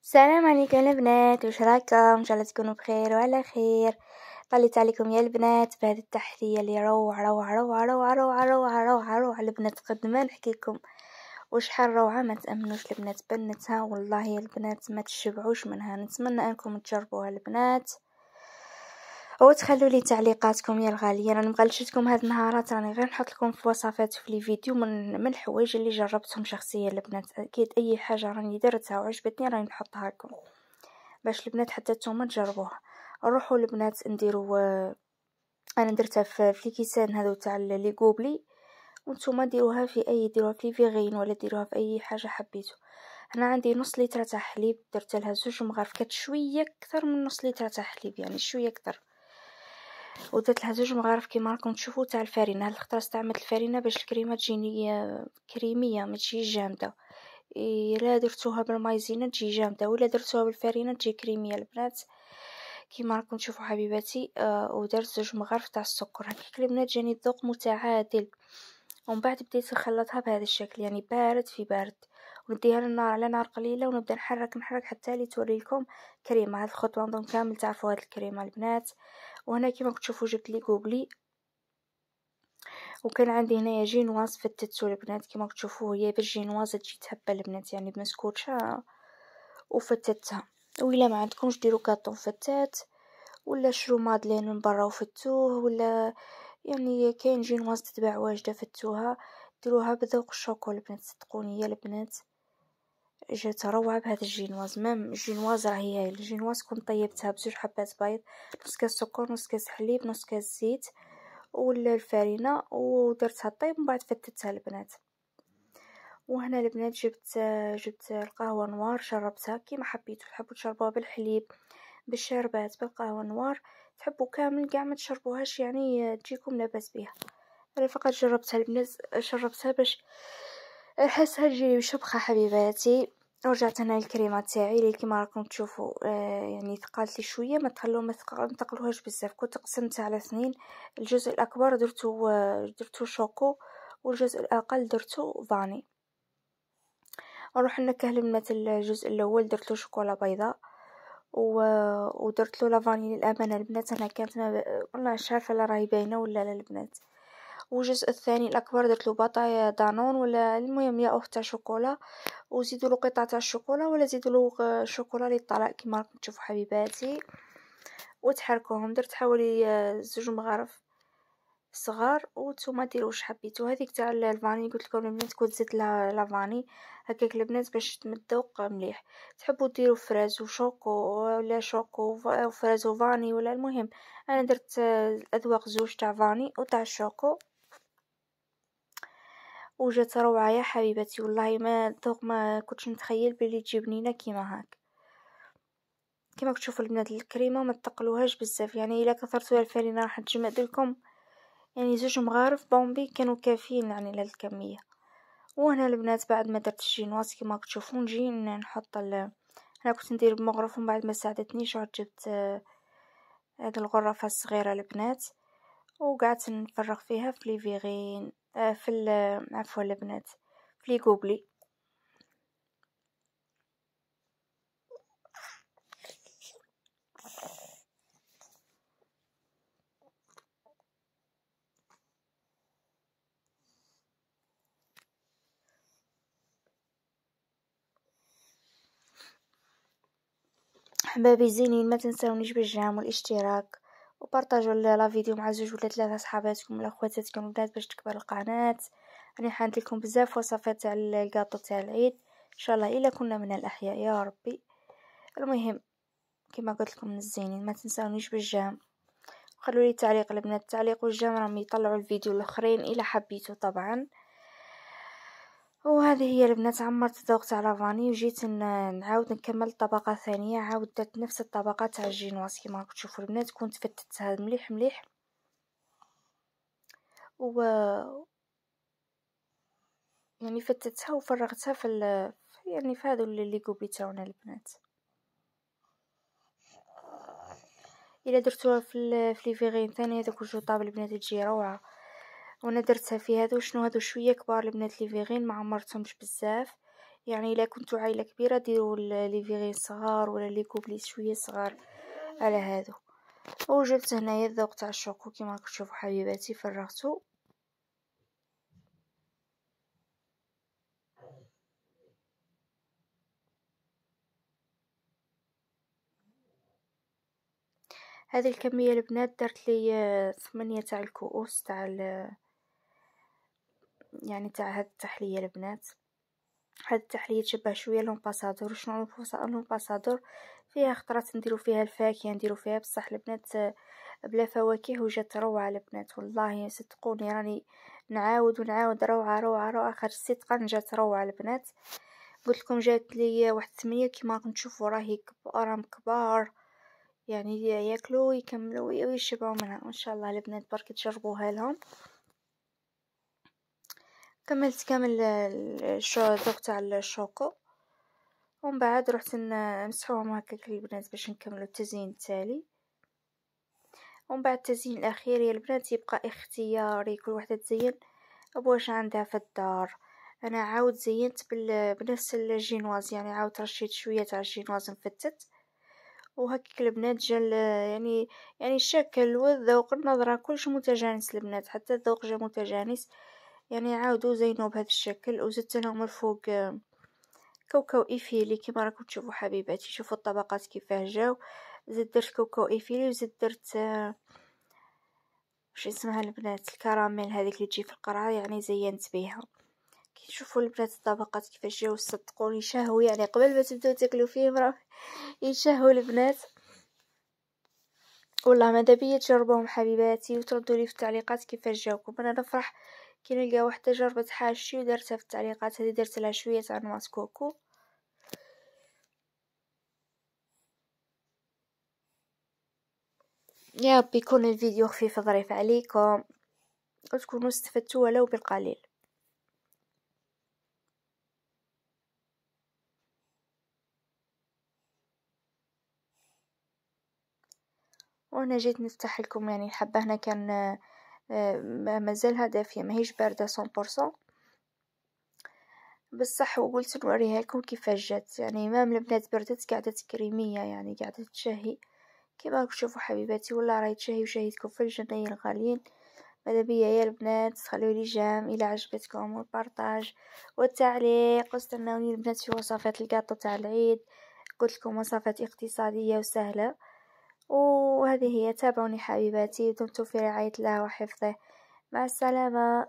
السلام عليكم البنات، وش راكم؟ ان شاء الله تكونوا بخير وعلى خير. طليت عليكم يا البنات بهذه التحليه اللي روعه روعه روعه روعه روعه روعه روعه روعه. البنات قد ما نحكي لكم وشحال روعه، ما تامنوش البنات بنتها والله يا البنات ما تشبعوش منها. نتمنى انكم تجربوها البنات وتخلوا لي تعليقاتكم يا الغاليين. راني مغلشتكم هاد النهارات، راني غير نحط لكم في وصفات في لي فيديو من الحوايج اللي جربتهم شخصيا البنات. اكيد اي حاجه راني درتها وعجبتني راني نحطها لكم باش البنات حتى نتوما تجربوها. نروحوا البنات نديروا انا درتها في كيسان هذو تاع لي غوبلي، وانتم ديروها في اي، ديروها في فيغين ولا ديروها في اي حاجه حبيتو. انا عندي نص لتر تاع حليب، درت لها 2 مغارف، شويه اكثر من نص لتر تاع حليب يعني شويه اكثر، ودرت لها 2 مغارف كيما راكم تشوفوا تاع الفرينه. هاد الخطره استعملت الفرينه باش الكريمه تجيني كريميه ما تجيش جامده. الا درتوها بالمايزينا تجي جامده، ولا درتوها بالفرينه تجي كريميه البنات كيما راكم تشوفوا حبيباتي. ودرت 2 مغارف تاع السكر. هكاك البنات جاني الذوق متعادل. ومن بعد بديت نخلطها بهذا الشكل يعني بارد في بارد، ونديها للنار على نار قليله ونبدا نحرك حتى لي توري لكم كريمه. هذه الخطوه نظن كامل تعرفوا هذه الكريمه البنات. وهنا كيما تشوفوا جبت لي غوبلي، وكان عندي هنايا جينواز فتتو البنات كيما تشوفوا. هي بالجينواز تجي تهبل البنات يعني بمسكوتشه وفتتها. وإلا ما عندكمش ديروا كاطون فتات ولا شرو مادلين من برا وفتوه، ولا يعني كاين جينواز تتباع واجده فتوها. ديروها بذوق الشوكولا البنات، صدقوني يا البنات جات روعه بهذا الجينواز. مام الجينواز راهي هاي الجينواز كنت طيبتها ب2 حبات بيض، نص كاس سكر، نص كاس حليب، نص كاس زيت ولا الفرينه، ودرتها طيب من بعد فتتها البنات. وهنا البنات جبت القهوه نوار، شربتها كيما حبيتو. تحبوا تشربوها بالحليب، بالشربات، بالقهوه نوار، تحبوا كامل كاع ما تشربوهاش يعني تجيكم لاباس بها. انا فقط جربتها البنات، شربتها باش نحسها تجيني بشبخه حبيباتي. رجعت هنا الكريمه تاعي اللي كيما راكم تشوفوا يعني ثقلت لي شويه، ما تخلوه ما تقلوهاش بزاف. كنت قسمتها على 2، الجزء الاكبر درتو شوكو، والجزء الاقل درتو فاني. نروح نكهل البنات. الجزء الاول درت له شوكولا بيضاء ودرت له لافاني للامانه البنات. انا كانت والله مش عارفه لا راهي باينه ولا لا البنات. والجزء الثاني الاكبر درت له بطايا دانون ولا المهم يا اخت تاع شوكولا، وزيدوا له قطعه تاع الشوكولا ولا زيدوا له شوكولا للطلاء كيما راكم تشوفوا حبيباتي، وتحركوهم. درت حوالي 2 مغارف صغار، وانتم ديروا واش حبيتو. هذيك تاع الفاني قلت لكم البنات كنت زدت لها لافاني هكاك البنات باش تمدوق مليح. تحبوا ديروا فراز وشوكو ولا شوكو وفراز وفاني ولا المهم انا درت الاذواق زوج تاع فاني وتاع الشوكو، وجات روعه يا حبيبتي والله. ما ذوق ما كنتش نتخيل بلي تجي بنينه كيما هاك. كيما تشوفوا البنات الكريمه ما تقلوهاش بزاف يعني، الا كثرتوا الفرينه راح تجمد لكم يعني 2 مغارف بومبي كانوا كافيين يعني للكميه. وهنا البنات بعد ما درت الجينواز كيما تشوفون نجي نحط انا كنت ندير بمغرف ومن بعد ما ساعدتنيش عاد جبت هاد الغرفه الصغيره البنات وقعدت نفرغ فيها في لي فيغين عفوا البنات في لي غوبلي. حبابي زينين، ما تنسونيش بالجام والاشتراك وبارطاجوا لا فيديو مع 2 ولا 3 صحاباتكم ولا خواتاتكم البنات باش تكبر القناه. راني حانت لكم بزاف وصفات تاع الكاطو تاع العيد ان شاء الله الا كنا من الاحياء يا ربي. المهم كما قلت لكم الزينين ما تنسونيش بالجام، خلوا لي تعليق البنات. التعليق والجام راهم يطلعوا الفيديو الاخرين الى حبيتوا طبعا. وهذه هي البنات عمرت الذوق تاع لافاني وجيت نعاود نكمل طبقه ثانيه. عاود درت نفس الطبقه تاع الجينواز كيما راكم تشوفوا البنات. كنت فتتها مليح مليح و يعني فتتها وفرغتها يعني في هذو اللي كوبي تاعنا البنات. الا درتوها في لي فيغين ثاني هذوك جو طابل البنات تجي روعه. وانا درتها في هذو شنو هذو شويه كبار البنات لي فيغين ما عمرتهمش بزاف يعني إلا كنتو عائلة كبيرة ديروا لي فيغين صغار ولا لي كوبلي شوية صغار على هادو. وجبت هنايا الذوق تاع الشوكو كيما راكم تشوفوا حبيباتي فرغتو. هذه الكمية البنات درت لي 8 تاع الكؤوس تاع يعني تاع هاد التحلية البنات. هاد التحلية تشبه شوية لومباسادور. شنو لومباسادور؟ فيها خطرات نديرو فيها الفاكهة نديرو فيها بصح البنات بلا فواكه وجات روعة البنات والله صدقوني راني نعاود ونعاود روعة روعة روعة خاطر صدقا جات روعة البنات. قلت لكم جات لي واحد 8 كيما راكم تشوفوا راهي راهم كبار يعني ياكلوا ويكملوا ويشبعوا منها ان شاء الله البنات برك تجربوها لهم. كملت كامل الذوق تاع الشوكو ومن بعد رحت نمسحوهم هكاك البنات باش نكملوا التزيين التالي. ومن بعد التزيين الاخير يا البنات يبقى اختياري كل وحده تزين بواش عندها في الدار. انا عاود زينت بنفس الجينواز يعني عاود رشيت شويه تاع الجينواز مفتت وهكاك البنات جا يعني الشكل والذوق النظره كلش متجانس البنات حتى الذوق جا متجانس يعني عاودوا زينوا بهذا الشكل. وزدت لهم الفوق كوكو ايفيلي كيما راكم تشوفوا حبيباتي. شوفوا الطبقات كيفاه جاو. زدت درت كوكو ايفيلي وزدت درت واش اسمها البنات الكراميل هذيك اللي تجي في القرعه يعني زينت بيها. كي تشوفوا البنات الطبقات كيفاش جاو صدقوني يشهوا يعني قبل ما تبداو تاكلوا فيهم راه يشهوا البنات والله. ماذا بيا تجربوهم حبيباتي وتردوا لي في التعليقات كيفاش جاوكم. انا نفرح كي نلقى وحده جربت حاجتي ودرتها في التعليقات. هذه درت لها شويه تاع نواس كوكو. يا رب يكون الفيديو خفيف ظريف عليكم وتكونوا استفدتوا ولو بالقليل. وانا جيت نفتح لكم يعني الحبة هنا كان مازالها دافية ماهيش باردة 100% بصح وقلت نوريها لكم كيفاش جات يعني ما من البنات بردت قاعدة كريمية يعني قاعدة تشهي كيما راكم تشوفوا حبيباتي والله راهي تشهي وشهيتكم في الجنين الغاليين. ماذا بيا يا البنات خلوا لي جام الى عجبتكم والبارطاج والتعليق واستنوني البنات في وصفات القاطو تاع العيد. قلت لكم وصفات اقتصادية وسهلة وهذه هي. تابعوني حبيباتي دمتم في رعاية الله وحفظه. مع السلامة.